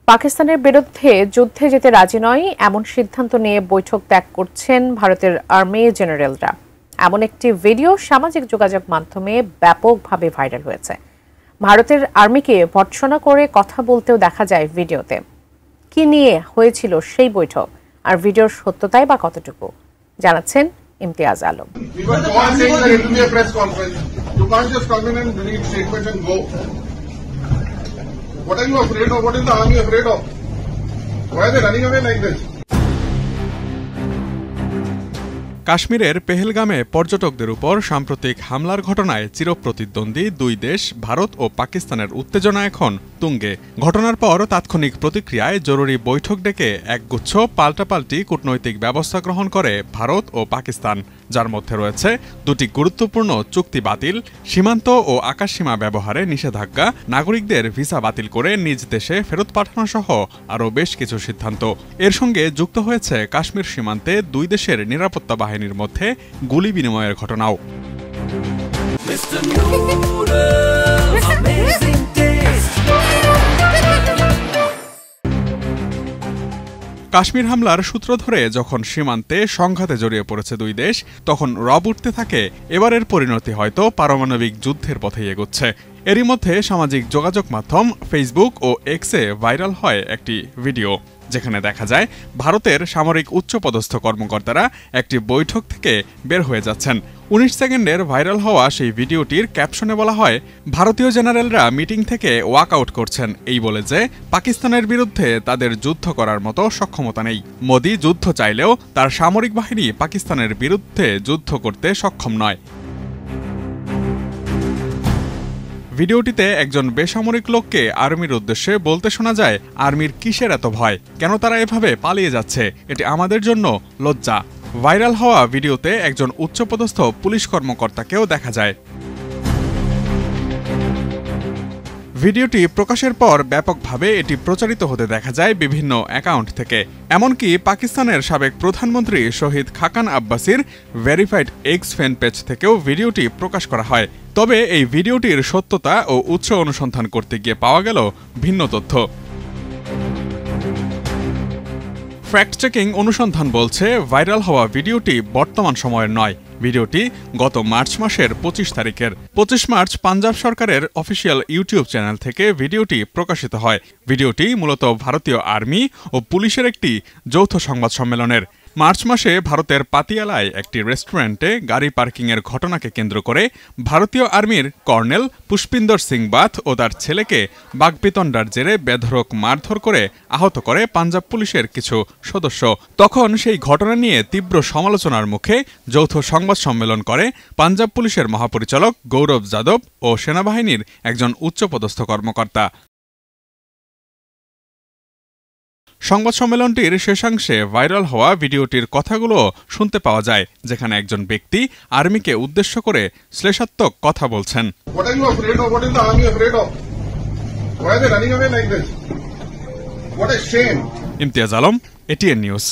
পাকিস্তানের বিরুদ্ধে যুদ্ধে যেতে রাজি নয় এমন সিদ্ধান্ত নিয়ে বৈঠক ত্যাগ করছেন ভারতের আর্মি জেনারেলরা। এমন একটি ভিডিও সামাজিক যোগাযোগ মাধ্যমে ব্যাপকভাবে ভাইরাল হয়েছে। ভারতের আর্মিকে ভর্ৎসনা করে কথা বলতেও দেখা যায় ভিডিওতে। কি নিয়ে হয়েছিল সেই বৈঠক আর ভিডিওর সত্যতাই বা কতটুকু, জানাচ্ছেন Imtiaz Alam. What are you afraid of? What is the army afraid of? Why are they running away like this? কাশ্মীরের পেহেলগামে পর্যটকদের উপর সাম্প্রতিক হামলার ঘটনায় চিরপ্রতিদ্বন্দ্বী দুই দেশ ভারত ও পাকিস্তানের উত্তেজনা এখন তুঙ্গে। ঘটনার পর তাৎক্ষণিক প্রতিক্রিয়ায় জরুরি বৈঠক ডেকে একগুচ্ছ পাল্টাপাল্টি কূটনৈতিক ব্যবস্থা গ্রহণ করে ভারত ও পাকিস্তান, যার মধ্যে রয়েছে দুটি গুরুত্বপূর্ণ চুক্তি বাতিল, সীমান্ত ও আকাশসীমা ব্যবহারে নিষেধাজ্ঞা, নাগরিকদের ভিসা বাতিল করে নিজ দেশে ফেরত পাঠানো সহ আরও বেশ কিছু সিদ্ধান্ত। এর সঙ্গে যুক্ত হয়েছে কাশ্মীর সীমান্তে দুই দেশের নিরাপত্তা বাহিনীর মধ্যে গুলি বিনিময়ের ঘটনাও। কাশ্মীর হামলার সূত্র ধরে যখন সীমান্তে সংঘাতে জড়িয়ে পড়েছে দুই দেশ, তখন রব উঠতে থাকে এবারের পরিণতি হয়তো পারমাণবিক যুদ্ধের পথেই এগোচ্ছে। এরই মধ্যে সামাজিক যোগাযোগ মাধ্যম ফেসবুক ও এক্সে ভাইরাল হয় একটি ভিডিও, যেখানে দেখা যায় ভারতের সামরিক উচ্চপদস্থ কর্মকর্তারা একটি বৈঠক থেকে বের হয়ে যাচ্ছেন। 19 সেকেন্ডের ভাইরাল হওয়া সেই ভিডিওটির ক্যাপশনে বলা হয়, ভারতীয় জেনারেলরা মিটিং থেকে ওয়াক আউট করছেন এই বলে যে পাকিস্তানের বিরুদ্ধে তাদের যুদ্ধ করার মতো সক্ষমতা নেই। মোদি যুদ্ধ চাইলেও তার সামরিক বাহিনী পাকিস্তানের বিরুদ্ধে যুদ্ধ করতে সক্ষম নয়। ভিডিওটিতে একজন বেসামরিক লোককে আর্মির উদ্দেশ্যে বলতে শোনা যায়, আর্মির কিসের এত ভয়, কেন তারা এভাবে পালিয়ে যাচ্ছে, এটি আমাদের জন্য লজ্জা। ভাইরাল হওয়া ভিডিওতে একজন উচ্চপদস্থ পুলিশ কর্মকর্তাকেও দেখা যায়। ভিডিওটি প্রকাশের পর ব্যাপকভাবে এটি প্রচারিত হতে দেখা যায় বিভিন্ন অ্যাকাউন্ট থেকে। এমনকি পাকিস্তানের সাবেক প্রধানমন্ত্রী শহীদ Khakan আব্বাসির verified x fan page থেকেও ভিডিওটি প্রকাশ করা হয়। তবে এই ভিডিওটির সত্যতা ও উৎস অনুসন্ধান করতে গিয়ে পাওয়া গেল ভিন্ন তথ্য। ফ্যাক্ট চেকিং অনুসন্ধান বলছে ভাইরাল হওয়া ভিডিওটি বর্তমান সময়ের নয়। ভিডিওটি গত মার্চ মাসের 25 তারিখের। 25 মার্চ পাঞ্জাব সরকারের অফিসিয়াল ইউটিউব চ্যানেল থেকে ভিডিওটি প্রকাশিত হয়। ভিডিওটি মূলত ভারতীয় আর্মি ও পুলিশের একটি যৌথ সংবাদ সম্মেলনের। মার্চ মাসে ভারতের পাতিয়ালায় একটি রেস্টুরেন্টে গাড়ি পার্কিংয়ের ঘটনাকে কেন্দ্র করে ভারতীয় আর্মির কর্নেল পুষ্পিন্দর সিং বাথ ও তার ছেলেকে বাগবিতণ্ডার জেরে বেধড়ক মারধর করে আহত করে পাঞ্জাব পুলিশের কিছু সদস্য। তখন সেই ঘটনা নিয়ে তীব্র সমালোচনার মুখে যৌথ সংবাদ সম্মেলন করে পাঞ্জাব পুলিশের মহাপরিচালক গৌরব যাদব ও সেনাবাহিনীর একজন উচ্চপদস্থ কর্মকর্তা। সংবাদ সম্মেলনটির শেষাংশে ভাইরাল হওয়া ভিডিওটির কথাগুলো শুনতে পাওয়া যায়, যেখানে একজন ব্যক্তি আর্মিকে উদ্দেশ্য করে শ্লেষাত্মক কথা বলছেন। Imtiaz Alam, ATN news.